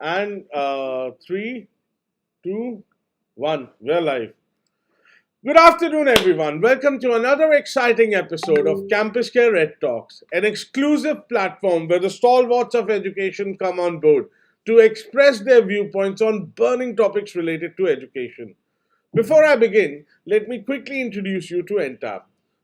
And three, two, one, we're live. Good afternoon, everyone. Welcome to another exciting episode of CampusCare EdTalks, an exclusive platform where the stalwarts of education come on board to express their viewpoints on burning topics related to education. Before I begin, let me quickly introduce you to Entab.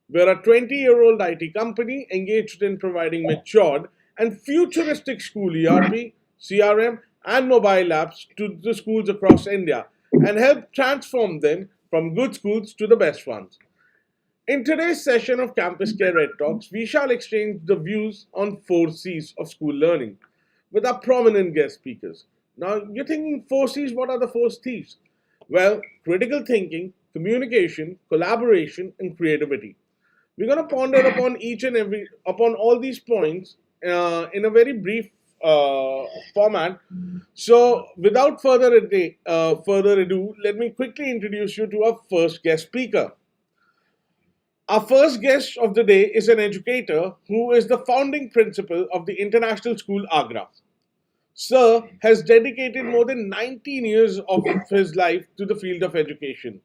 We're a 20-year-old IT company engaged in providing matured and futuristic school ERP, CRM, and mobile apps to the schools across India and help transform them from good schools to the best ones. In today's session of Campus Care Ed Talks, we shall exchange the views on 4C's of school learning with our prominent guest speakers. Now, you're thinking 4C's, what are the 4C's? Well, critical thinking, communication, collaboration, and creativity. We're going to ponder upon upon all these points in a very brief format. So, without further ado, let me quickly introduce you to our first guest speaker. Our first guest of the day is an educator who is the founding principal of the International School Agra. Sir has dedicated more than 19 years of his life to the field of education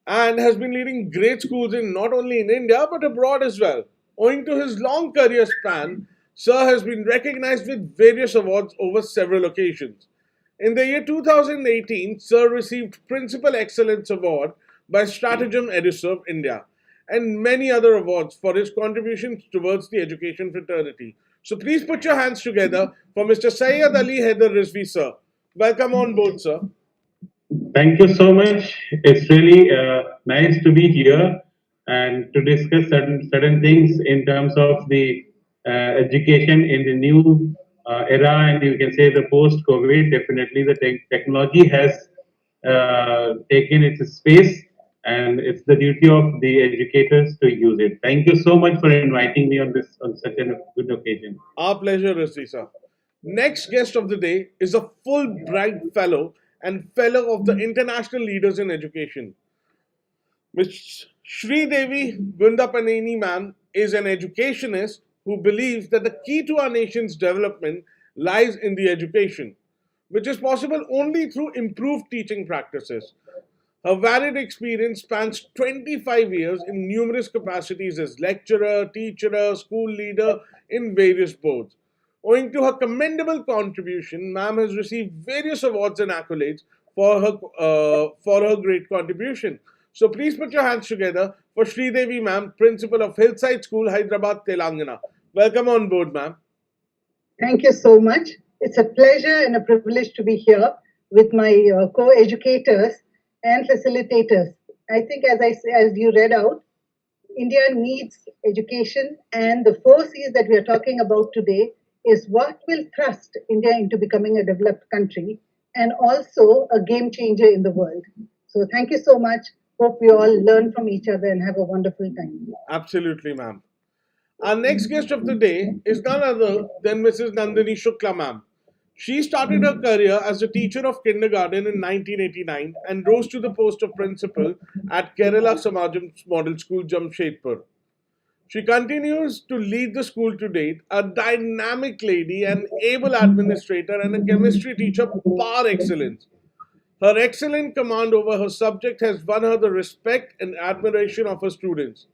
and has been leading great schools in not only in India but abroad as well. Owing to his long career span, Sir has been recognized with various awards over several occasions. In the year 2018, Sir received Principal Excellence Award by Stratagem Edusserve India and many other awards for his contributions towards the education fraternity. So please put your hands together for Mr. Syed Ali Haider Rizvi, sir. Welcome on board, sir. Thank you so much. It's really nice to be here and to discuss certain things in terms of the education in the new era, and you can say the post-COVID. Definitely, the technology has taken its space, and it's the duty of the educators to use it. Thank you so much for inviting me on such a good occasion. Our pleasure, Rizvi, sir. Next guest of the day is a Fulbright Fellow and Fellow of the International Leaders in Education. Ms. Sree Devi Gundapaneni ma'am is an educationist who believes that the key to our nation's development lies in the education, which is possible only through improved teaching practices. Her varied experience spans 25 years in numerous capacities as lecturer, teacher, school leader in various boards. Owing to her commendable contribution, ma'am has received various awards and accolades for her great contribution. So please put your hands together for Sree Devi ma'am, principal of Hillside School, Hyderabad, Telangana. Welcome on board, ma'am. Thank you so much. It's a pleasure and a privilege to be here with my co-educators and facilitators. I think, as you read out, India needs education, and the 4C's that we are talking about today is what will thrust India into becoming a developed country and also a game changer in the world. So thank you so much. Hope we all learn from each other and have a wonderful time. Absolutely, ma'am. Our next guest of the day is none other than Mrs. Nandini Shukla, ma'am. She started her career as a teacher of kindergarten in 1989 and rose to the post of principal at Kerala Samajam Model School, Jamshedpur. She continues to lead the school to date, a dynamic lady, an able administrator, and a chemistry teacher par excellence. Her excellent command over her subject has won her the respect and admiration of her students.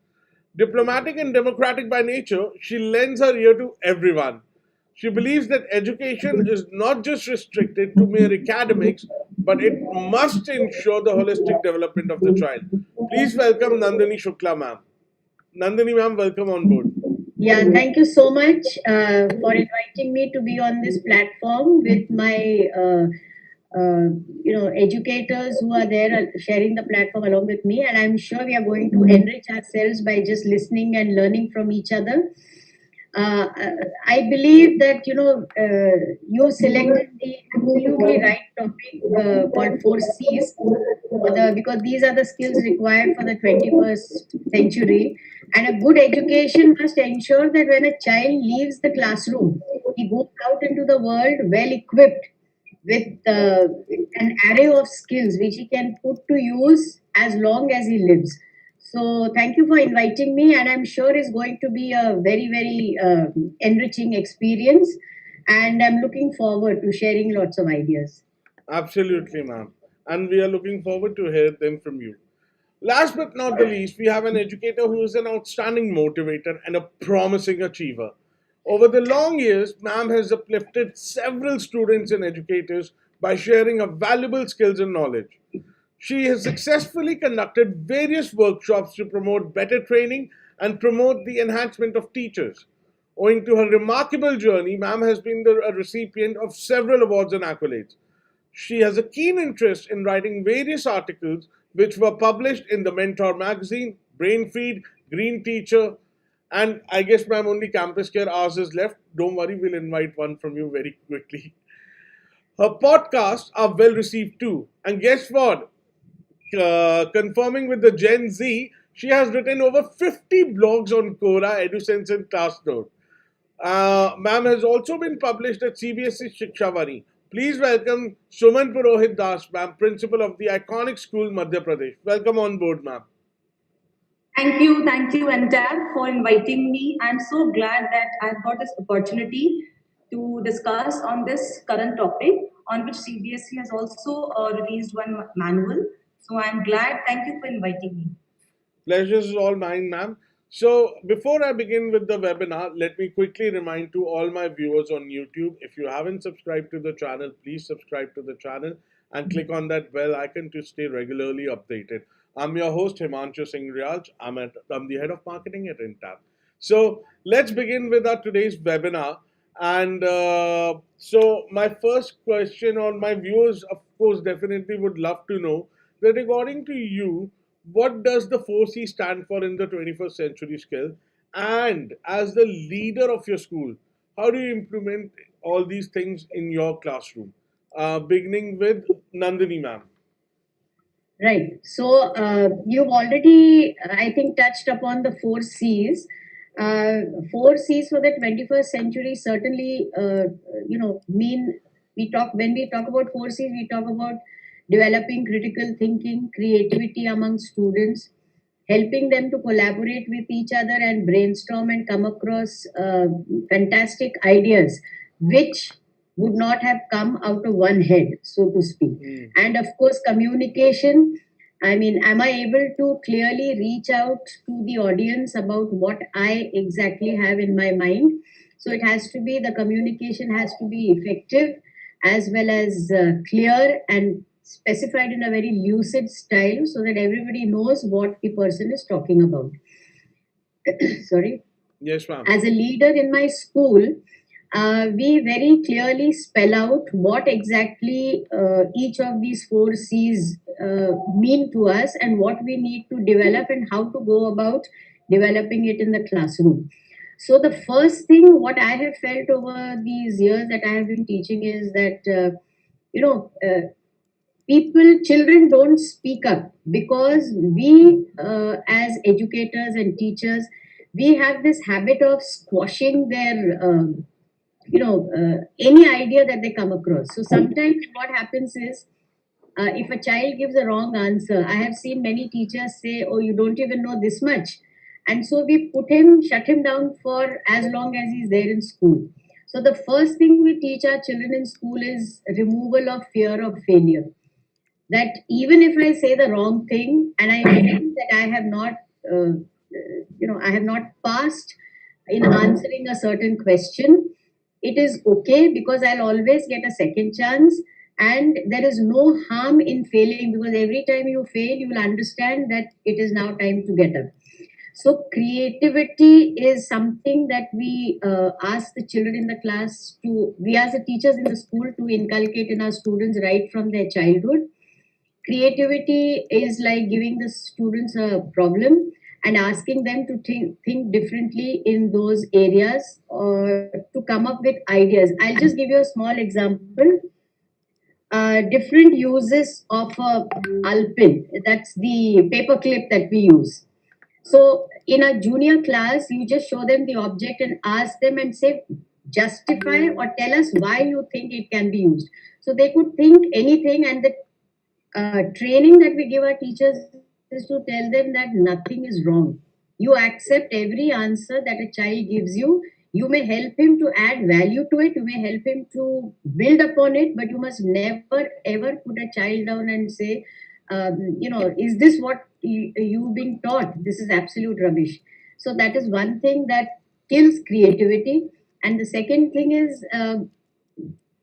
Diplomatic and democratic by nature, she lends her ear to everyone. She believes that education is not just restricted to mere academics, but it must ensure the holistic development of the child. Please welcome Nandini Shukla, ma'am. Nandini, ma'am, welcome on board. Yeah, thank you so much for inviting me to be on this platform with my, educators who are there sharing the platform along with me. And I'm sure we are going to enrich ourselves by just listening and learning from each other. I believe that you selected the absolutely right topic called 4C's because these are the skills required for the 21st century. And a good education must ensure that when a child leaves the classroom, he goes out into the world well equipped with an array of skills which he can put to use as long as he lives. So thank you for inviting me, and I'm sure it's going to be a very, very enriching experience. and I'm looking forward to sharing lots of ideas. Absolutely, ma'am. And we are looking forward to hear them from you. Last but not the least, we have an educator who is an outstanding motivator and a promising achiever. Over the long years, ma'am has uplifted several students and educators by sharing her valuable skills and knowledge. She has successfully conducted various workshops to promote better training and promote the enhancement of teachers. Owing to her remarkable journey, ma'am has been a recipient of several awards and accolades. She has a keen interest in writing various articles which were published in the Mentor magazine, Brainfeed, Green Teacher, and I guess, ma'am, only Campus Care hours is left. Don't worry, we'll invite one from you very quickly. Her podcasts are well received too. And guess what? Confirming with the Gen Z, she has written over 50 blogs on Quora, EduSense, and Classnode. Ma'am has also been published at CBSE Shikshavani. Please welcome Suman Purohit Das, ma'am, principal of the iconic school Madhya Pradesh. Welcome on board, ma'am. Thank you, Entab, for inviting me. I'm so glad that I've got this opportunity to discuss on this current topic, on which CBSE has also released one manual. So I'm glad. Thank you for inviting me. Pleasure is all mine, ma'am. So, before I begin with the webinar, let me quickly remind to all my viewers on YouTube, if you haven't subscribed to the channel, please subscribe to the channel and click on that bell icon to stay regularly updated. I'm your host, HIMANSHU Singh RIALCH. I'm the head of marketing at Entab. So, let's begin with our today's webinar. And so, my first question, or my viewers, of course, definitely would love to know that according to you, what does the 4C stand for in the 21st century skill? And as the leader of your school, how do you implement all these things in your classroom? Beginning with Nandini ma'am. Right. So you've already, I think, touched upon the 4 C's. 4 C's for the 21st century certainly, mean when we talk about 4 C's, we talk about developing critical thinking, creativity among students, helping them to collaborate with each other and brainstorm and come across fantastic ideas, which would not have come out of one head, so to speak. And of course, communication. I mean, am I able to clearly reach out to the audience about what I exactly have in my mind? So it has to be, the communication has to be effective as well as clear and specified in a very lucid style so that everybody knows what the person is talking about. Sorry. Yes, ma'am. As a leader in my school, we very clearly spell out what exactly each of these 4 C's mean to us and what we need to develop and how to go about developing it in the classroom. So the first thing what I have felt over these years that I have been teaching is that, children don't speak up because we as educators and teachers, we have this habit of squashing their any idea that they come across. So sometimes what happens is, if a child gives a wrong answer, I have seen many teachers say, oh, you don't even know this much. And so we shut him down for as long as he's there in school. So the first thing we teach our children in school is removal of fear of failure. That even if I say the wrong thing and I think that I have not, I have not passed in answering a certain question, it is okay because I'll always get a second chance, and there is no harm in failing because every time you fail, you will understand that it is now time to get up. So creativity is something that we ask the children in the class we as the teachers in the school to inculcate in our students right from their childhood. Creativity is like giving the students a problem and asking them to think differently in those areas or to come up with ideas. I'll just give you a small example. Different uses of alpin, that's the paper clip that we use. So in a junior class, you just show them the object and ask them and say, justify or tell us why you think it can be used. So they could think anything, and the training that we give our teachers is to tell them that nothing is wrong. You accept every answer that a child gives you You may help him to add value to it, you may help him to build upon it, but you must never ever put a child down and say, is this what you've been taught? This is absolute rubbish. So that is one thing that kills creativity. And the second thing is,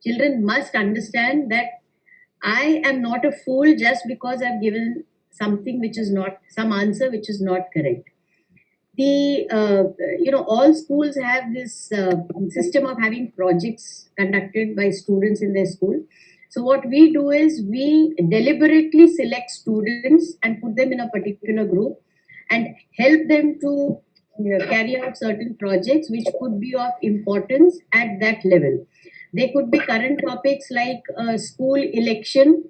children must understand that I am not a fool just because I've given something which is not, some answer which is not correct. All schools have this system of having projects conducted by students in their school. So what we do is we deliberately select students and put them in a particular group and help them to carry out certain projects which could be of importance at that level. They could be current topics like school election,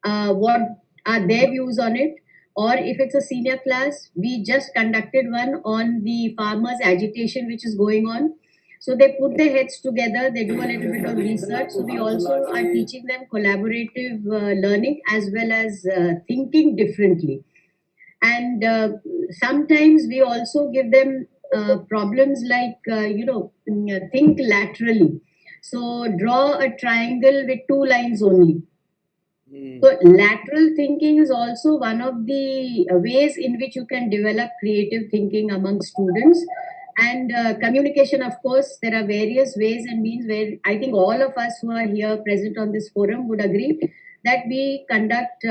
what are their views on it, or if it's a senior class, we just conducted one on the farmers agitation which is going on. So they put their heads together, they do a little bit of research. So we also are teaching them collaborative learning as well as thinking differently. And sometimes we also give them problems like think laterally. So draw a triangle with two lines only. So lateral thinking is also one of the ways in which you can develop creative thinking among students. And communication, of course, there are various ways and means where I think all of us who are here present on this forum would agree that we conduct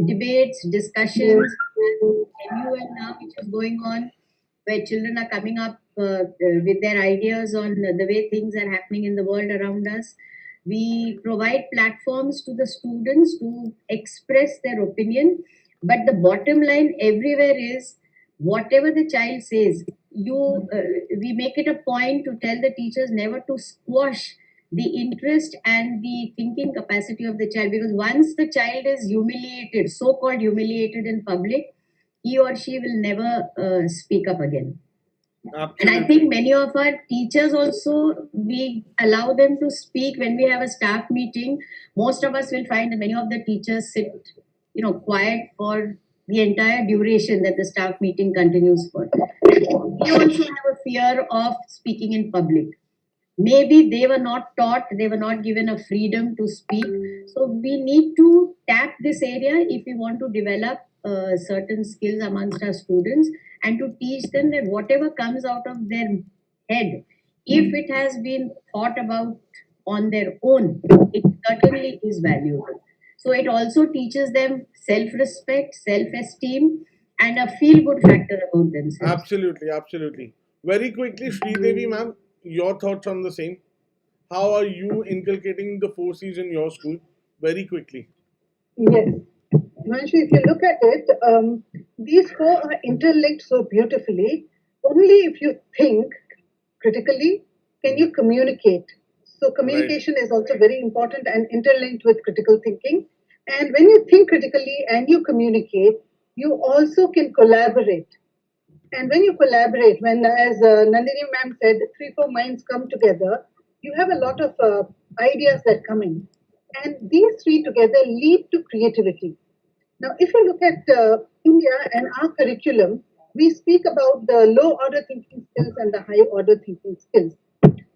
debates, discussions, MUL now, which is going on, where children are coming up with their ideas on the way things are happening in the world around us. We provide platforms to the students to express their opinion, but the bottom line everywhere is whatever the child says, we make it a point to tell the teachers never to squash the interest and the thinking capacity of the child, because once the child is humiliated, so-called humiliated in public, he or she will never speak up again. And I think many of our teachers also, we allow them to speak when we have a staff meeting. Most of us will find that many of the teachers sit, quiet for the entire duration that the staff meeting continues for. We also have a fear of speaking in public. Maybe they were not taught, they were not given a freedom to speak. So we need to tap this area if we want to develop certain skills amongst our students, and to teach them that whatever comes out of their head, if it has been thought about on their own, it certainly is valuable. So it also teaches them self-respect, self-esteem, and a feel-good factor about themselves. Absolutely, absolutely. Very quickly, Sree Devi ma'am, your thoughts on the same. How are you inculcating the 4C's in your school? Very quickly. Yes. Himanshu, if you look at it, these four are interlinked so beautifully. Only if you think critically can you communicate. So communication is also very important and interlinked with critical thinking. And when you think critically and you communicate, you also can collaborate. And when you collaborate, when, as Nandini ma'am said, 3, 4 minds come together, you have a lot of ideas that come in. And these three together lead to creativity. Now, if you look at India and our curriculum, we speak about the low order thinking skills and the high order thinking skills.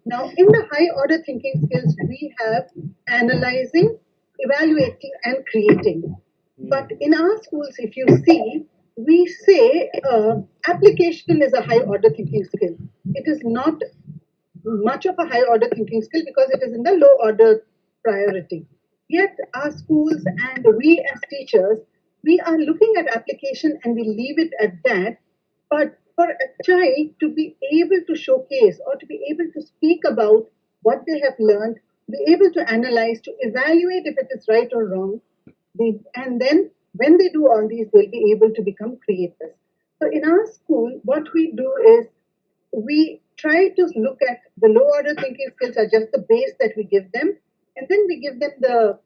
Now, in the high order thinking skills, we have analyzing, evaluating, and creating. But in our schools, if you see, we say application is a high order thinking skill. It is not much of a high order thinking skill because it is in the low order priority. Yet our schools and we as teachers, we are looking at application and we leave it at that. But for a child to be able to showcase or to be able to speak about what they have learned, be able to analyze, to evaluate if it is right or wrong, and then when they do all these, they'll be able to become creators. So in our school, what we do is we try to look at the low order thinking skills are just the base that we give them, and then we give them the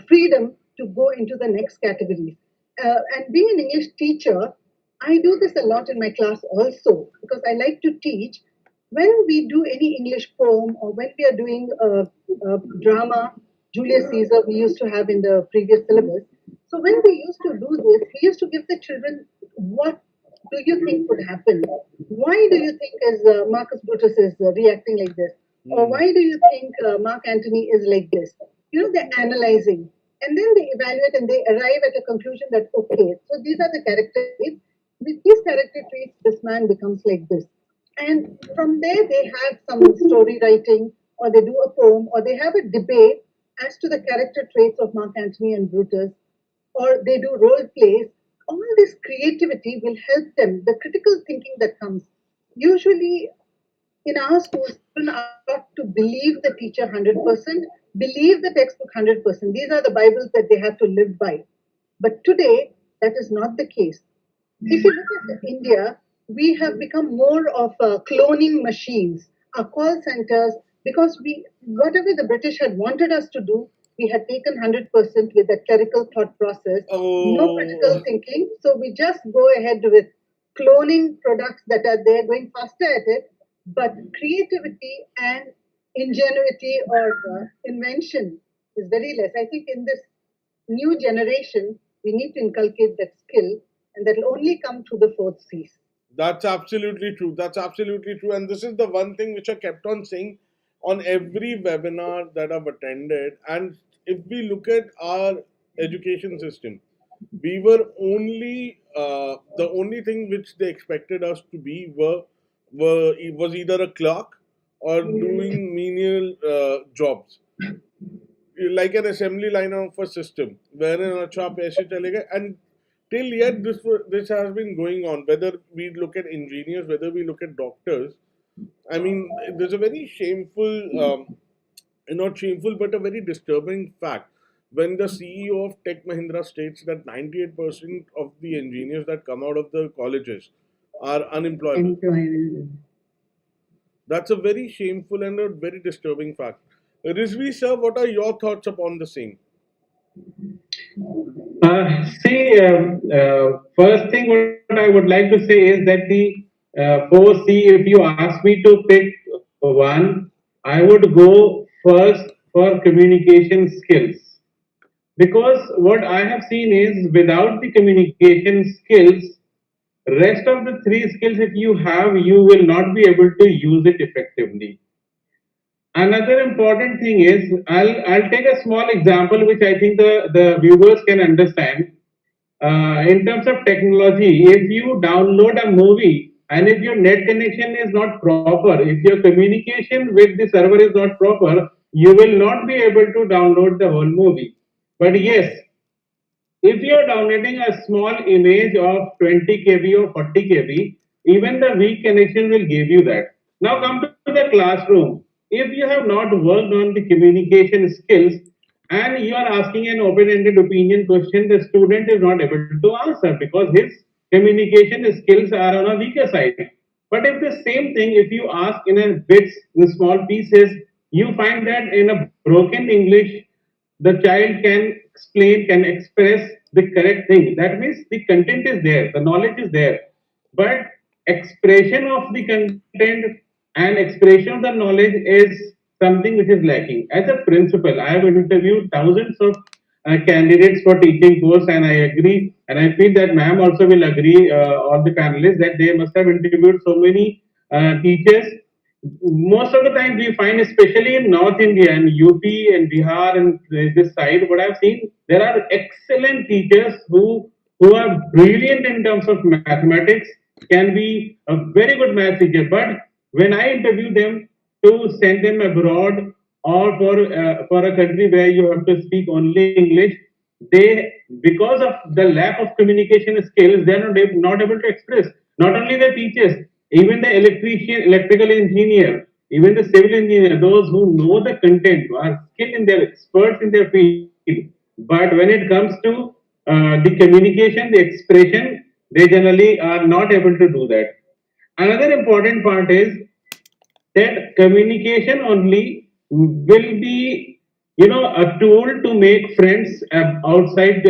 freedom to go into the next categories. And being an English teacher, I do this a lot in my class also because I like to teach. When we do any English poem or when we are doing a drama, Julius Caesar, we used to have in the previous syllabus. So when we used to do this, we used to give the children what do you think would happen? Why do you think is Marcus Brutus is reacting like this? Or why do you think Mark Antony is like this? They're analyzing and then they evaluate and they arrive at a conclusion that, okay, so these are the character traits. With these character traits, this man becomes like this. And from there, they have some story writing or they do a poem or they have a debate as to the character traits of Mark Antony and Brutus, or they do role plays. All this creativity will help them. The critical thinking that comes. Usually, in our schools, children are taught to believe the teacher 100%, believe the textbook 100%. These are the Bibles that they have to live by. But today, that is not the case. If you look at India, we have become more of cloning machines. Our call centers, because whatever the British had wanted us to do, we had taken 100% with a clerical thought process, no critical thinking. So we just go ahead with cloning products that are there, going faster at it, but creativity and ingenuity or invention is very less. I think in this new generation, we need to inculcate that skill, and that will only come through the 4 C's. That's absolutely true. That's absolutely true. And this is the one thing which I kept on saying on every webinar that I've attended. And if we look at our education system, we were only the only thing which they expected us to be was either a clerk or doing menial jobs, like an assembly line of a system wherein अच्छा पैसे चलेगा. And till yet this has been going on, whether we look at engineers, whether we look at doctors. I mean, there's a very shameful not shameful but a very disturbing fact when the CEO of Tech Mahindra states that 98% of the engineers that come out of the colleges are unemployable. That's a very shameful and a very disturbing fact. Rizvi sir, what are your thoughts upon the same? First thing what I would like to say is that the 4C, if you ask me to pick one, I would go first for communication skills. Because what I have seen is without the communication skills, rest of the three skills, if you have, you will not be able to use it effectively. Another important thing is I'll take a small example which I think the viewers can understand. In terms of technology, if you download a movie and if your net connection is not proper, if your communication with the server is not proper, you will not be able to download the whole movie. But yes, if you are downloading a small image of 20 KB or 40 KB, even the weak connection will give you that. Now come to the classroom. If you have not worked on the communication skills and you are asking an open-ended opinion question, the student is not able to answer because his communication skills are on a weaker side. But if the same thing, if you ask in a bits, in small pieces, you find that in a broken English, the child can explain, can express the correct thing. That means the content is there, the knowledge is there, but expression of the content and expression of the knowledge is something which is lacking. As a principal, I have interviewed thousands of candidates for teaching course, and I agree, and I feel that ma'am also will agree, all the panelists, that they must have interviewed so many teachers. Most of the time we find, especially in North India and UP and Bihar and this side, what I've seen, there are excellent teachers who are brilliant in terms of mathematics, can be a very good math teacher. But when I interview them to send them abroad or for a country where you have to speak only English, they, because of the lack of communication skills, they are not able to express. Not only the teachers, even the electrician, electrical engineer, even the civil engineer, those who know the content, who are skilled in their experts in their field. But when it comes to the communication, the expression, they generally are not able to do that. Another important part is that communication only will be, a tool to make friends outside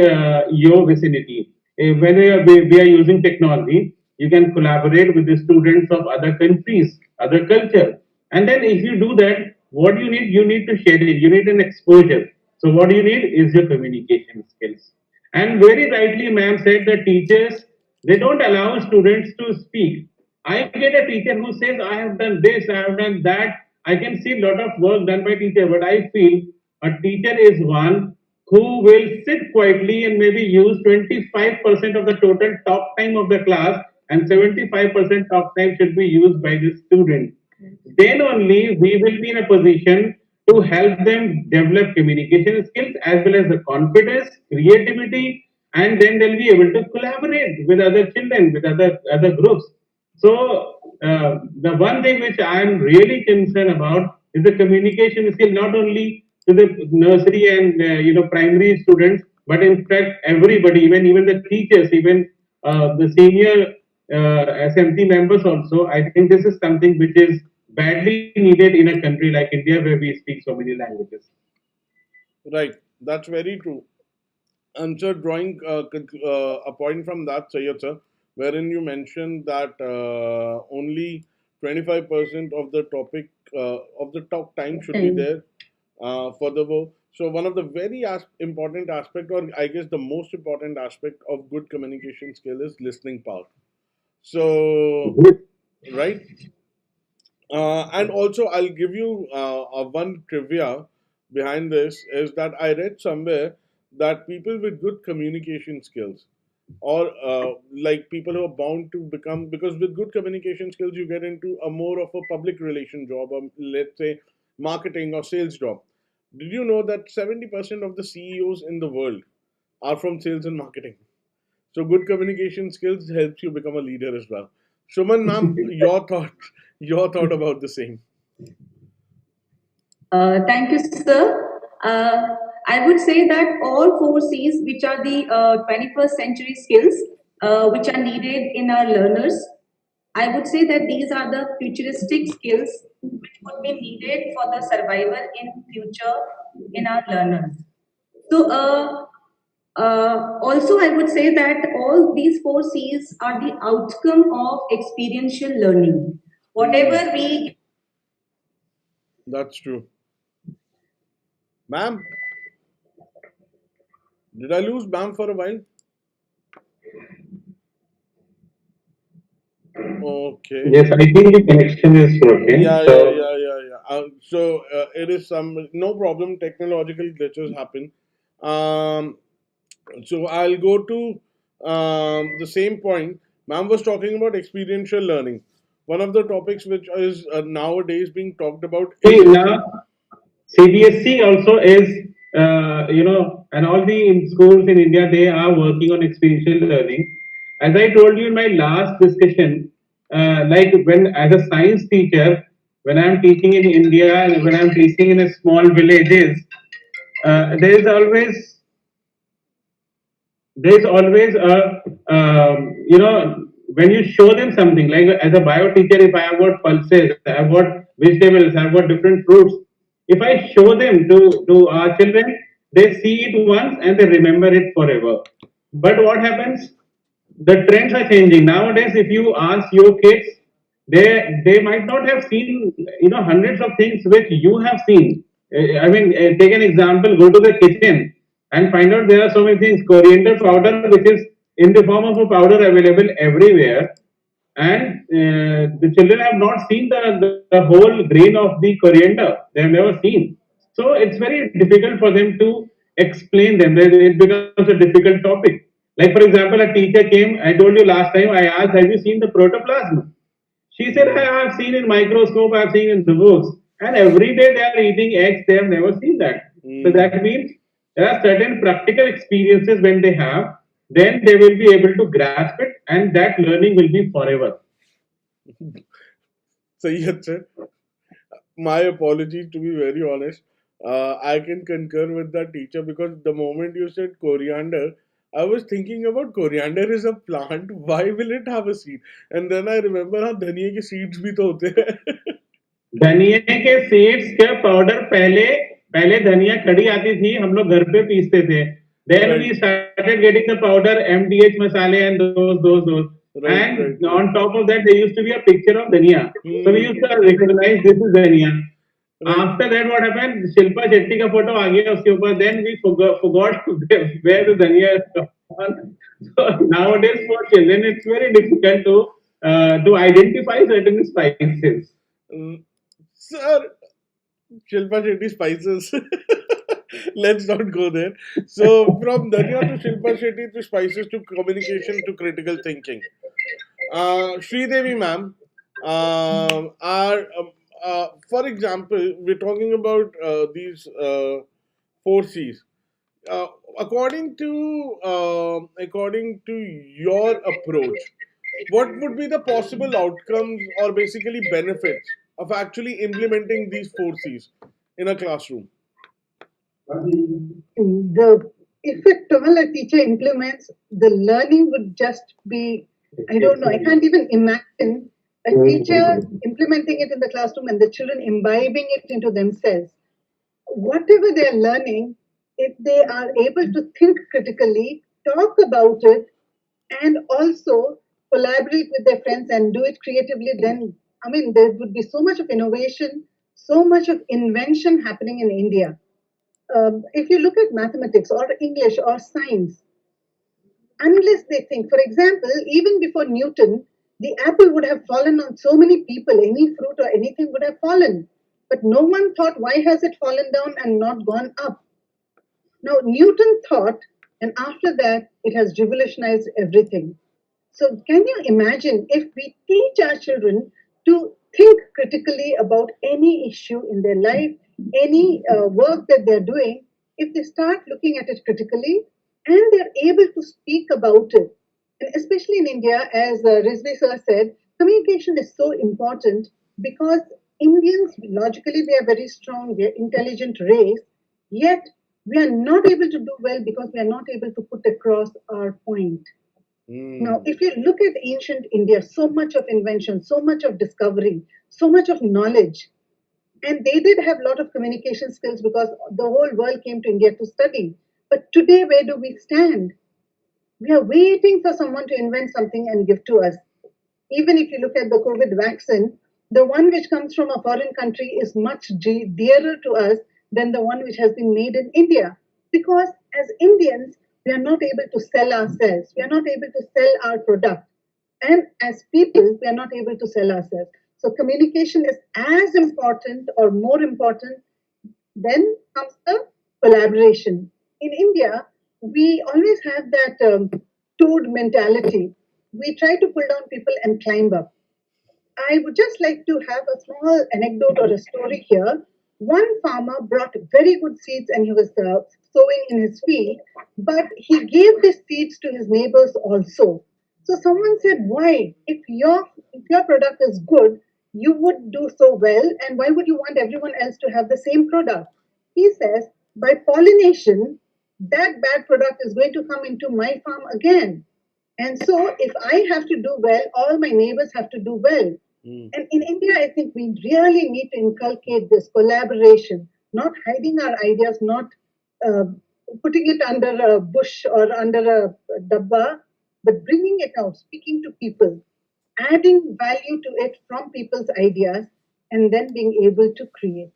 your vicinity. When we are using technology, you can collaborate with the students of other countries, other culture, and then if you do that, what you need to share it, you need an exposure. So what you need is your communication skills. And very rightly ma'am said that teachers They don't allow students to speak. I get a teacher who says, I have done this, I have done that. I can see a lot of work done by teacher, but I feel a teacher is one who will sit quietly and maybe use 25% of the total talk time of the class, and 75% talk time should be used by the student. Then only we will be in a position to help them develop communication skills as well as the confidence, creativity, and then they'll be able to collaborate with other children, with other groups. So the one thing which I am really concerned about is the communication skill, not only to the nursery and primary students, but in fact everybody, even the teachers, even the senior SMT members also. I think this is something which is badly needed in a country like India where we speak so many languages. Right, that's very true. And so, drawing a point from that, Sayyid sir, wherein you mentioned that only 25% of the topic of the talk time should be Time. there for the work. So, one of the very important aspect, or I guess the most important aspect of good communication skill is listening power. So, Good. right, and also, I'll give you one trivia behind this is that I read somewhere that people with good communication skills, or like people who are bound to become, because with good communication skills, you get into a more of a public relation job, or let's say marketing or sales job. Did you know that 70% of the CEOs in the world are from sales and marketing? So good communication skills helps you become a leader as well. Suman, ma'am, your thought about the same. Thank you, sir. I would say that all 4 C's, which are the 21st century skills, which are needed in our learners, I would say that these are the futuristic skills which would be needed for the survival in future in our learners. So, also, I would say that all these 4 C's are the outcome of experiential learning. Hmm, Whatever we that's true. Ma'am, did I lose ma'am for a while? Okay. Yes, I think the connection is broken. Yeah, yeah, So yeah, yeah, yeah. So it is some no problem. Technological glitches happen. Um, so I'll go to the same point. Ma'am was talking about experiential learning. One of the topics which is nowadays being talked about see is now CBSC also is, and all the schools in India, they are working on experiential learning. As I told you in my last discussion, like when as a science teacher, when I'm teaching in India and when I'm teaching in a small villages, there is always there's always a when you show them something like as a bio teacher, if I have got pulses, I have got vegetables, I have got different fruits, if I show them to our children, they see it once and they remember it forever. But what happens, the trends are changing nowadays. If you ask your kids, they might not have seen hundreds of things which you have seen. Take an example, go to the kitchen and find out there are so many things. Coriander powder, which is in the form of a powder available everywhere, and the children have not seen the whole grain of the coriander. They have never seen. So it's very difficult for them to explain them. It becomes a difficult topic. Like for example, a teacher came. I told you last time. I asked, "Have you seen the protoplasm?" She said, Hmm, "I have seen in microscope. I have seen in the books." And every day they are eating eggs. They have never seen that. So hmm. that means there are certain practical experiences when they have. Then they will be able to grasp it, and that learning will be forever. So yes, sir. My apologies, to be very honest. I can concur with that teacher because the moment you said coriander, I was thinking about coriander is a plant. Why will it have a seed? And then I remember हाँ धनिए के seeds भी तो होते हैं. धनिया के seeds के पाउडर पहले पहले धनिया खड़ी आती थी, हम लोग घर पे पीसते थे. Then Right, we started getting the powder, MDH masale and those. right, right, And right. on top of that, there used to be a picture of dhania. So we Hmm. used to recognize this is dhania. Right. After that, what happened? Shilpa Shetty का photo आ गया उसके ऊपर. Then we forgot where the dhania is. So nowadays for children, it's very difficult to identify certain spices. Mm, Sir, Shilpa Shetty spices. Let's not go there. So, from Danya to Shilpa Shetty to spices to communication to critical thinking. Sree Devi ma'am, for example, we're talking about these 4 C's. Uh, according to your approach, what would be the possible outcomes or basically benefits of actually implementing these 4 C's in a classroom? The if at all a teacher implements, the learning would just be, I don't know, I can't even imagine a teacher implementing it in the classroom and the children imbibing it into themselves. Whatever they're learning, if they are able to think critically, talk about it, and also collaborate with their friends and do it creatively, then I mean, there would be so much of innovation, so much of invention happening in India. If you look at mathematics or English or science, unless they think, for example, even before Newton, the apple would have fallen on so many people, any fruit or anything would have fallen. But no one thought, why has it fallen down and not gone up? Now, Newton thought, and after that, it has revolutionized everything. So, can you imagine if we teach our children to think critically about any issue in their life, any work that they're doing, if they start looking at it critically and they're able to speak about it? And especially in India, as Rizvi sir said, communication is so important because Indians, logically, we are very strong, we are intelligent race, yet we are not able to do well because we are not able to put across our point. Now, Hmm. if you look at ancient India, so much of invention, so much of discovery, so much of knowledge, and they did have a lot of communication skills because the whole world came to India to study. But today, where do we stand? We are waiting for someone to invent something and give to us. Even if you look at the COVID vaccine, the one which comes from a foreign country is much dearer to us than the one which has been made in India. Because as Indians, we are not able to sell ourselves, we are not able to sell our product. And as people, we are not able to sell ourselves. So communication is as important or more important. Then comes the collaboration. In India, we always have that toad mentality. We try to pull down people and climb up. I would just like to have a small anecdote or a story here. One farmer brought very good seeds and he was sowing in his field, but he gave the seeds to his neighbors also. So someone said, "Why? If your product is good, you would do so well, and why would you want everyone else to have the same product?" He says, "By pollination, that bad product is going to come into my farm again. And so, if I have to do well, all my neighbors have to do well." Hmm. And in India, I think we really need to inculcate this collaboration, not hiding our ideas, not uh, putting it under a bush or under a dabba, but bringing it out, speaking to people, adding value to it from people's ideas, and then being able to create.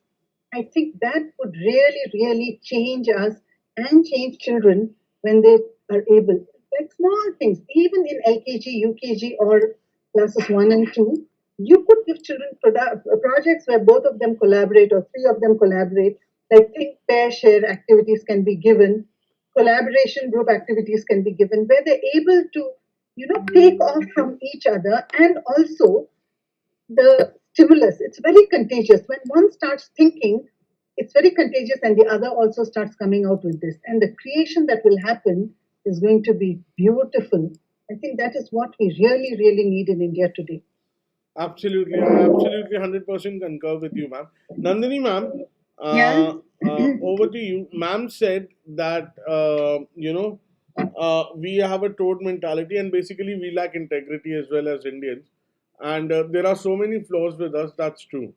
I think that would really, really change us and change children when they are able. Like small things, even in LKG, UKG, or classes 1 and 2, you could give children projects where both of them collaborate or three of them collaborate. Like think, pair, share activities can be given, collaboration group activities can be given, where they're able to, take off from each other, and also the stimulus. It's very contagious. When one starts thinking, it's very contagious, and the other also starts coming out with this. And the creation that will happen is going to be beautiful. I think that is what we really, really need in India today. Absolutely, I absolutely 100% concur with you, ma'am. Nandini, ma'am, Yeah. over to you. Ma'am said that we have a toad mentality, and basically we lack integrity as well as Indians, and there are so many flaws with us. That's true.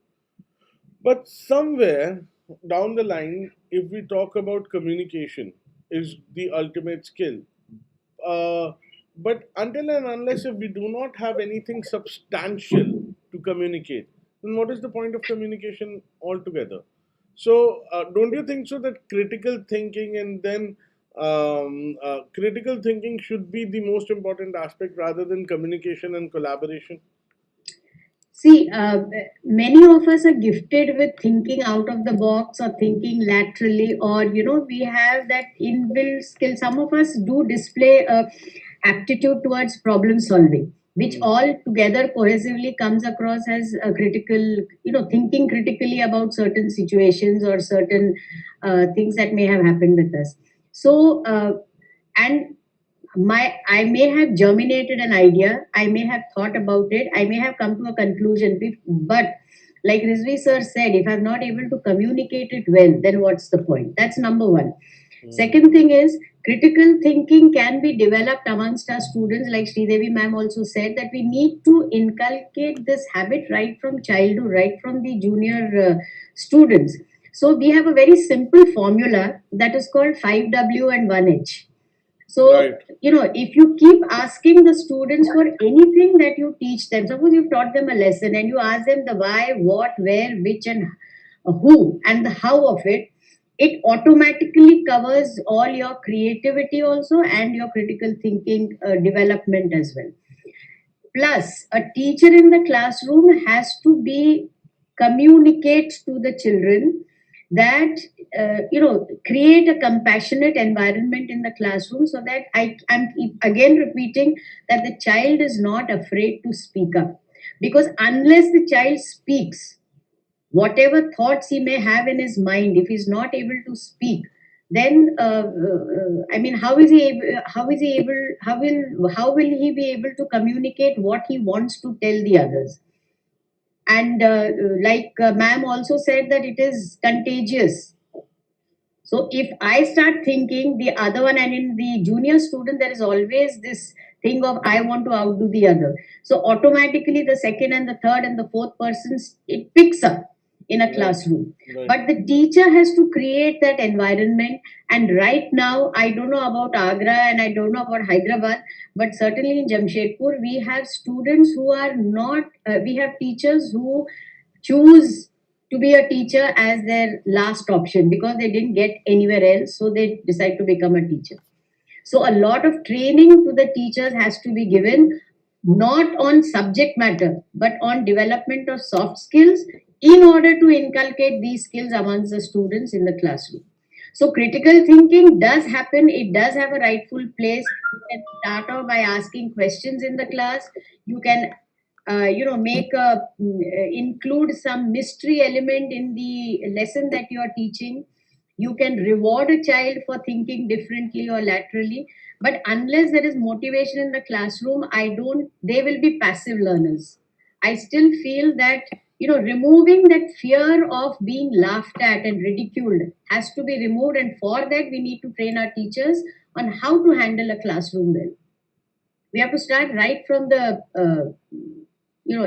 But somewhere down the line, if we talk about communication, is the ultimate skill. Uh, but until and unless if we do not have anything substantial to communicate, then what is the point of communication altogether? So, don't you think so that critical thinking and then critical thinking should be the most important aspect rather than communication and collaboration? See, many of us are gifted with thinking out of the box or thinking laterally, or we have that inbuilt skill. Some of us do display aptitude towards problem solving, which all together cohesively comes across as a critical, thinking critically about certain situations or certain things that may have happened with us. So, and I may have germinated an idea, I may have thought about it, I may have come to a conclusion, but like Rizvi sir said, if I'm not able to communicate it well, then what's the point? That's number one. Second thing is, critical thinking can be developed amongst our students. Like Sri Devi ma'am also said, that we need to inculcate this habit right from childhood, right from the junior students. So we have a very simple formula that is called 5W and 1H. So, Right. if you keep asking the students for anything that you teach them, suppose you've taught them a lesson and you ask them the why, what, where, which, and who, and the how of it, it automatically covers all your creativity also and your critical thinking development as well. Plus, a teacher in the classroom has to be communicate to the children that create a compassionate environment in the classroom, so that I'm again repeating that the child is not afraid to speak up, because unless the child speaks, whatever thoughts he may have in his mind, if he's not able to speak, then I mean, how will he be able to communicate what he wants to tell the others? And like ma'am also said, that it is contagious. So if I start thinking the other one, and in the junior student, there is always this thing of I want to outdo the other. So automatically the second and the third and the fourth persons, it picks up in a classroom. Right. But the teacher has to create that environment. And right now, I don't know about Agra and I don't know about Hyderabad, but certainly in Jamshedpur, we have students who are not, we have teachers who choose to be a teacher as their last option because they didn't get anywhere else, so they decide to become a teacher. So a lot of training to the teachers has to be given, not on subject matter but on development of soft skills, in order to inculcate these skills amongst the students in the classroom. So critical thinking does happen, it does have a rightful place. You can start off by asking questions in the class. You can make a include some mystery element in the lesson that you are teaching. You can reward a child for thinking differently or laterally, but unless there is motivation in the classroom, they will be passive learners. I still feel that removing that fear of being laughed at and ridiculed has to be removed, and for that we need to train our teachers on how to handle a classroom well. We have to start right from the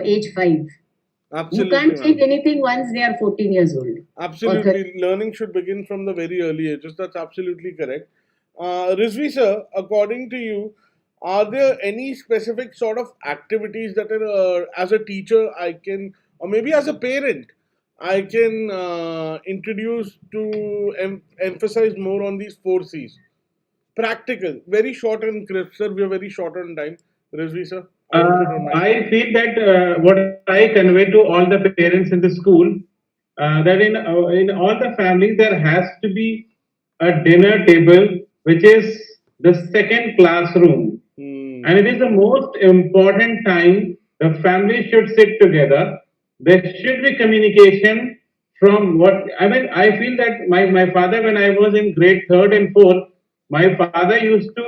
age 5. You Absolutely, can't change ma'am. anything once they are 14 years old or 30. Absolutely. Learning should begin from the very early ages. That's absolutely correct. Rizvi sir, according to you, are there any specific sort of activities that as a teacher I can, or maybe as a parent, I can introduce to emphasize more on these 4C's? Practical, very short and crisp, sir. We are very short on time. Rizvi sir, I hope you don't mind. I feel that what I convey to all the parents in the school, that in all the families there has to be a dinner table, which is the second classroom, and it is the most important time. The family should sit together. There should be communication from what I mean. I feel that my father, when I was in grade third and fourth, my father used to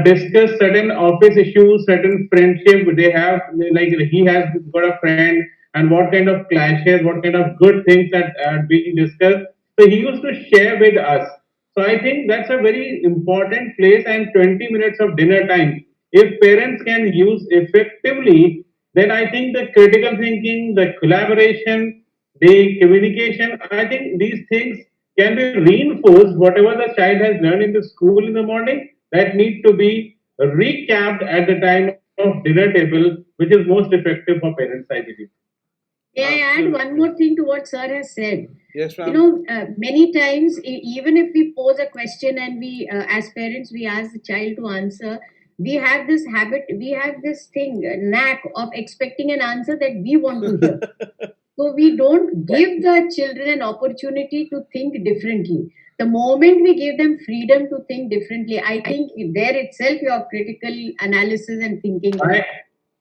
discuss certain office issues, certain friendship they have, like he has got a friend, and what kind of clashes, what kind of good things that are being discussed. So he used to share with us. So I think that's a very important place, and 20 minutes of dinner time. If parents can use effectively, then I think the critical thinking, the collaboration, the communication, I think these things can be reinforced. Whatever the child has learned in the school in the morning, that need to be recapped at the time of dinner table, which is most effective for parents, I believe. May I add one Absolutely. more thing to what Sir has said? Yes, You ma'am. know, many times, even if we pose a question and we, as parents, we ask the child to answer, we have this habit, we have this thing, knack of expecting an answer that we want to hear. So we don't give the children an opportunity to think differently. The moment we give them freedom to think differently, I think there itself your critical analysis and thinking will I,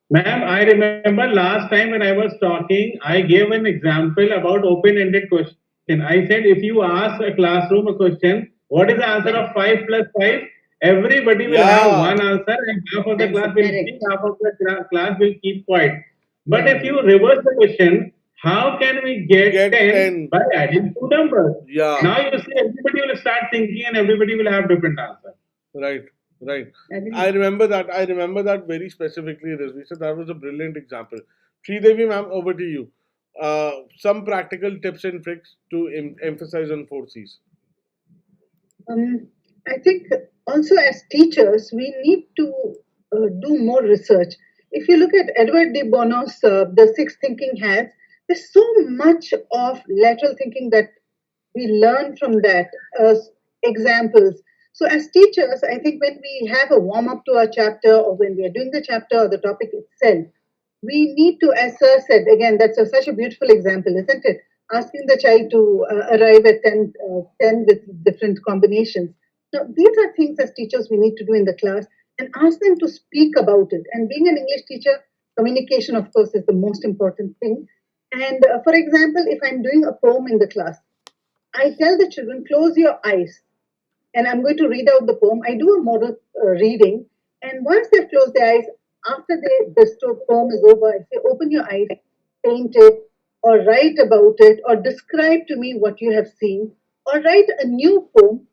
ma'am, I remember last time when I was talking, I gave an example about open-ended question. I said if you ask a classroom a question, what is the answer of 5 plus 5? Everybody will have one Yeah, answer and half of the answer. class will think, Correct. half of the class will keep quiet. But if Correct. you reverse the question, how can we get get 10 10. by adding two numbers? Yeah, Now you see everybody will start thinking and everybody will have different answers. right, right. I Agree. remember that. I remember that very specifically, Rizvi. So that was a brilliant example. Devi, ma'am, over to you. Some practical tips and tricks to emphasize on 4C's. Um, I think also as teachers, we need to do more research. If you look at Edward de Bono's The Six Thinking Hats, there's so much of lateral thinking that we learn from that as examples. So, as teachers, I think when we have a warm up to our chapter or when we are doing the chapter or the topic itself, we need to, as Sir said, again, that's such a beautiful example, isn't it? Asking the child to arrive at 10 with different combinations. Now, these are things as teachers we need to do in the class and ask them to speak about it. And being an English teacher, communication, of course, is the most important thing. And for example, if I'm doing a poem in the class, I tell the children, close your eyes and I'm going to read out the poem. I do a model reading, and once they've closed their eyes, after the poem is over, I say, open your eyes, paint it, or write about it, or describe to me what you have seen, or write a new poem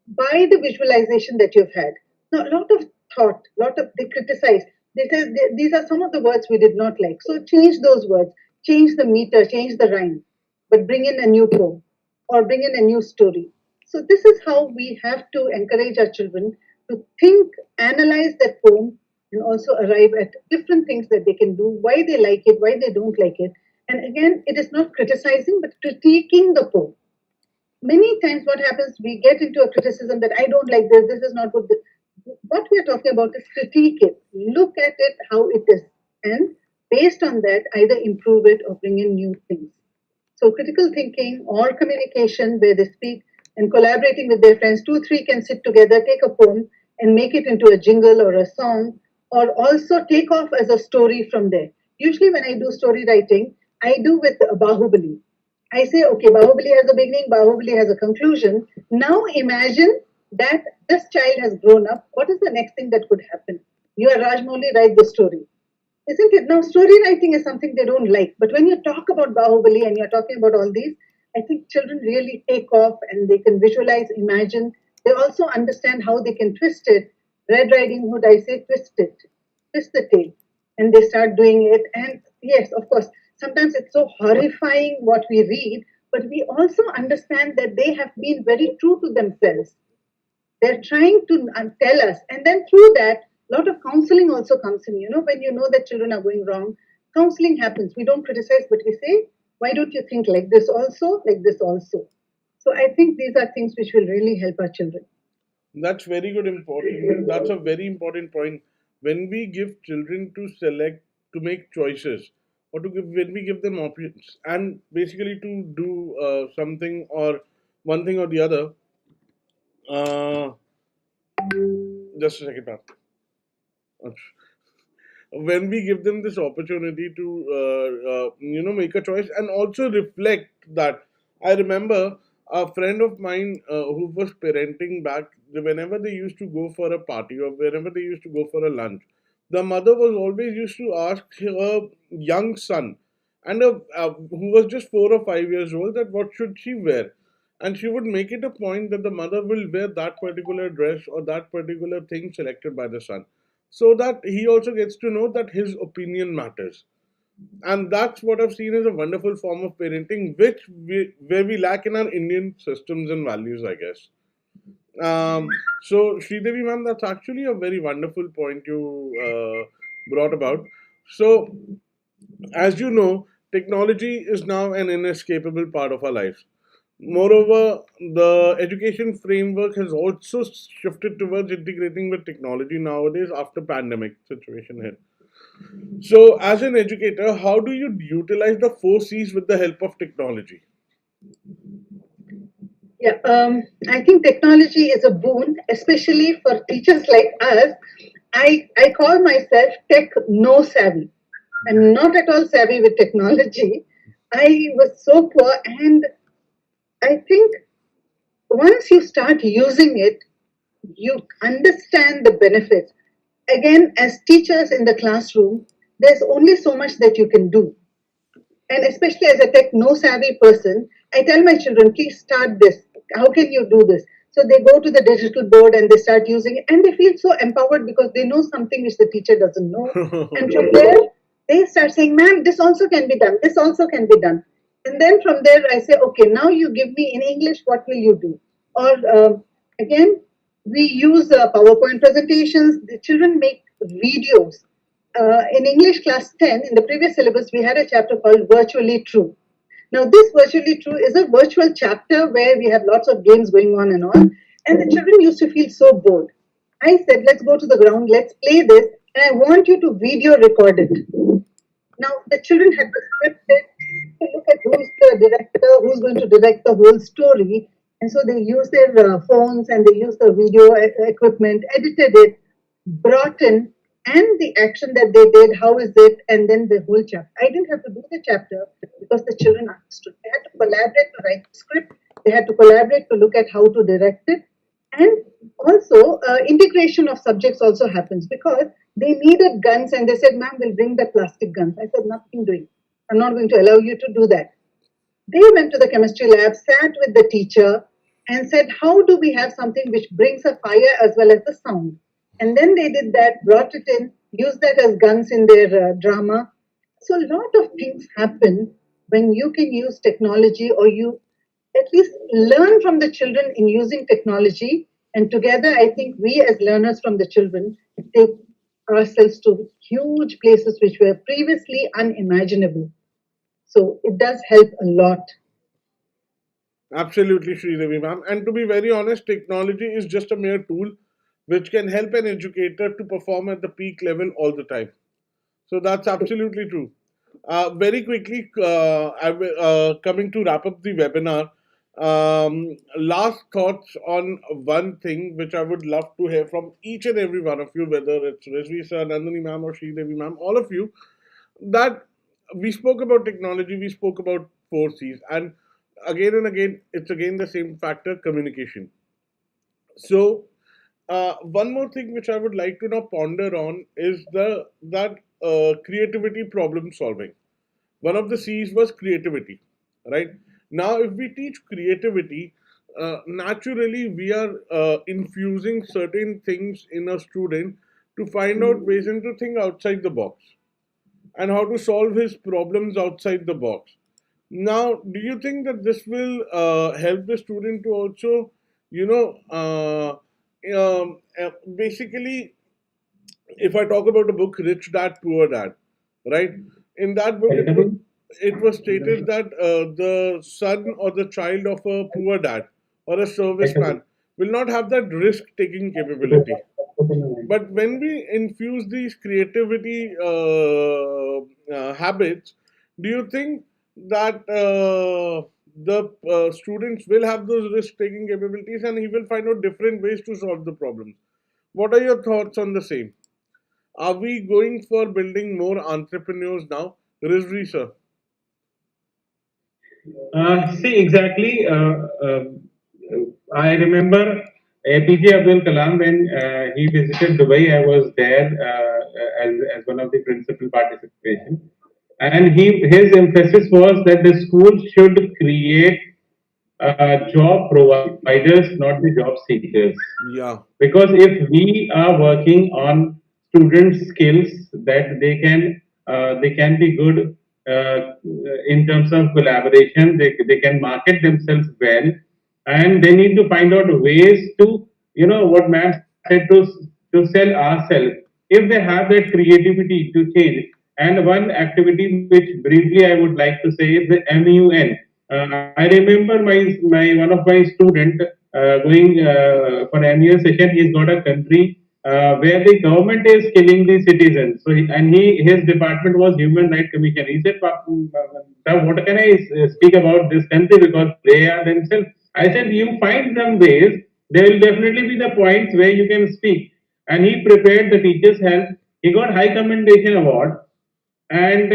by the visualization that you've had. Now, a lot of thought, lot of they criticize. They say these are some of the words we did not like. So change those words, change the meter, change the rhyme, but bring in a new poem or bring in a new story. So this is how we have to encourage our children to think, analyze that poem, and also arrive at different things that they can do, why they like it, why they don't like it. And again, it is not criticizing, but critiquing the poem. Many times what happens, we get into a criticism that I don't like this is not good. What we are talking about is critique it, look at it how it is, and based on that either improve it or bring in new things. So critical thinking or communication where they speak and collaborating with their friends, two three can sit together, take a poem and make it into a jingle or a song, or also take off as a story from there. Usually when I do story writing, I do with Bahubali. I say, okay, Bahubali has a beginning, Bahubali has a conclusion. Now imagine that this child has grown up. What is the next thing that could happen? You are Rajmouli, write the story. Isn't it? Now, story writing is something they don't like. But when you talk about Bahubali and you're talking about all these, I think children really take off and they can visualize, imagine. They also understand how they can twist it. Red Riding Hood, I say, twist it, twist the tail. And they start doing it. And yes, of course, sometimes it's so horrifying what we read, but we also understand that they have been very true to themselves. They're trying to tell us. And then through that, a lot of counseling also comes in. You know, when you know that children are going wrong, counseling happens. We don't criticize, but we say, why don't you think like this also, like this also? So I think these are things which will really help our children. That's very good. Important. That's a very important point. When we give children to select, to make choices, or to give, when we give them options, and basically to do something or one thing or the other. Uh, just a second, ma'am. When we give them this opportunity to make a choice and also reflect that, I remember a friend of mine who was parenting back, whenever they used to go for a party or whenever they used to go for a lunch, the mother was always used to ask her young son and who was just 4 or 5 years old, that what should she wear, and she would make it a point that the mother will wear that particular dress or that particular thing selected by the son, so that he also gets to know that his opinion matters. And that's what I've seen as a wonderful form of parenting, where we lack in our Indian systems and values, I guess. So, Sridevi ma'am, that's actually a very wonderful point you brought about. So, as you know, technology is now an inescapable part of our lives. Moreover, the education framework has also shifted towards integrating with technology nowadays after pandemic situation hit. So, as an educator, how do you utilize the 4C's with the help of technology? Yeah, I think technology is a boon, especially for teachers like us. I call myself tech no savvy. I'm not at all savvy with technology. I was so poor, and I think once you start using it, you understand the benefits. Again, as teachers in the classroom, there's only so much that you can do. And especially as a tech no savvy person, I tell my children, please start this. How can you do this? So they go to the digital board and they start using it, and they feel so empowered because they know something which the teacher doesn't know. And from there, they start saying, ma'am, this also can be done. This also can be done. And then from there, I say, okay, now you give me in English, what will you do? Or again, we use PowerPoint presentations. The children make videos. In English class 10, in the previous syllabus, we had a chapter called Virtually True. Now, this Virtually True is a virtual chapter where we have lots of games going on and all. And the children used to feel so bored. I said, let's go to the ground, let's play this, and I want you to video record it. Now, the children had to script it to look at who's the director, who's going to direct the whole story. And so they used their phones and they used the video equipment, edited it, brought in, and the action that they did, how is it, and then the whole chapter. I didn't have to do the chapter because the children understood. They had to collaborate to write the script, they had to collaborate to look at how to direct it, and also integration of subjects also happens because they needed guns and they said, ma'am, we'll bring the plastic guns. I said, nothing doing. I'm not going to allow you to do that. They went to the chemistry lab, sat with the teacher, and said, how do we have something which brings a fire as well as the sound? And then they did that, brought it in, used that as guns in their drama. So a lot of things happen when you can use technology, or you at least learn from the children in using technology. And together, I think we as learners from the children take ourselves to huge places which were previously unimaginable. So it does help a lot. Absolutely, Sri Devi ma'am. And to be very honest, technology is just a mere tool which can help an educator to perform at the peak level all the time. So that's absolutely true. Very quickly, coming to wrap up the webinar, last thoughts on one thing which I would love to hear from each and every one of you, whether it's Rizvi sir, Nandini ma'am, or Sri Devi ma'am, all of you, that we spoke about technology, we spoke about 4C's, and again, it's again the same factor, communication. So, one more thing which I would like to now ponder on is the that creativity problem solving. One of the C's was creativity, right? Now, if we teach creativity, naturally we are infusing certain things in a student to find out ways and to think outside the box and how to solve his problems outside the box. Now, do you think that this will help the student to also, you know, basically, if I talk about a book, Rich Dad, Poor Dad, right? In that book, it was stated that the son or the child of a poor dad or a serviceman will not have that risk taking capability. But when we infuse these creativity habits, do you think that the students will have those risk taking capabilities and he will find out different ways to solve the problems? What are your thoughts on the same? Are we going for building more entrepreneurs now? Rizvi, sir. See, exactly. I remember APJ Abdul Kalam when he visited Dubai. I was there as one of the principal participation, and his emphasis was that the school should create job providers, not the job seekers. Yeah. Because if we are working on students' skills that they can be good in terms of collaboration, they can market themselves well, and they need to find out ways to, you know, what ma'am said, to sell ourselves. If they have that creativity to change, And one activity which briefly I would like to say is the MUN. I remember my one of my student going for annual session. He's got a country where the government is killing the citizens. So and his department was Human Rights Commission. He said, "Sir, what can I speak about this country because they are themselves." I said, "You find some ways. There will definitely be the points where you can speak." And he prepared the teachers' help. He got high commendation award. And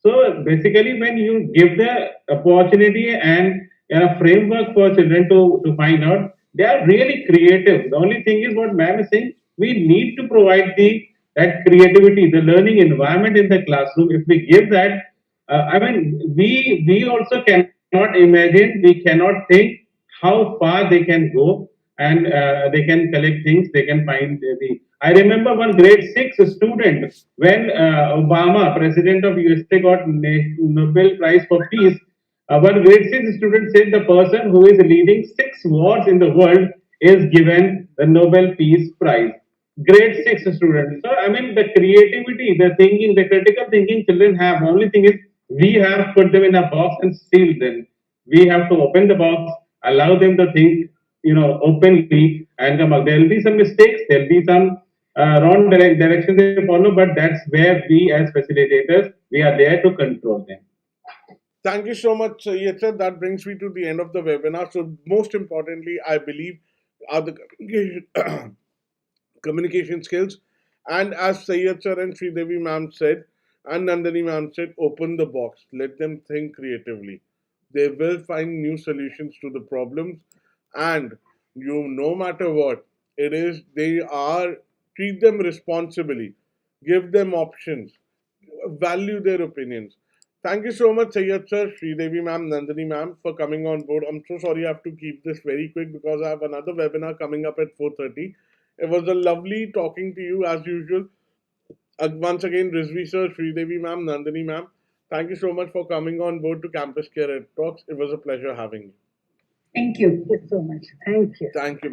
so basically, when you give the opportunity and a framework for children to find out, they are really creative. The only thing is what ma'am is saying, we need to provide the that creativity, the learning environment in the classroom. If we give that, I mean, we also cannot imagine, we cannot think how far they can go, and they can collect things, they can find the. I remember one grade six student when Obama, president of USA, got Nobel Prize for Peace. One grade six student said the person who is leading six wars in the world is given the Nobel Peace Prize. Grade six students. So I mean the creativity, the thinking, the critical thinking children have. The only thing is we have put them in a box and sealed them. We have to open the box, allow them to think, openly and come out. There will be some mistakes, there will be some wrong directions they follow, but that's where we as facilitators, we are there to control them. Thank you so much, Syed sir. That brings me to the end of the webinar. So, most importantly, I believe are the communication skills. And as Syed sir and Sri Devi ma'am said, and Nandini ma'am said, open the box. Let them think creatively. They will find new solutions to the problems. And no matter what it is, treat them responsibly. Give them options. Value their opinions. Thank you so much, Syed sir, Sri Devi ma'am, Nandini ma'am, for coming on board. I'm so sorry I have to keep this very quick because I have another webinar coming up at 4:30. It was a lovely talking to you as usual. Once again, Rizvi sir, Sri Devi ma'am, Nandini ma'am, thank you so much for coming on board to Campus Care Ed Talks. It was a pleasure having you. Thank you. Thank you so much. Thank you. Thank you, ma'am.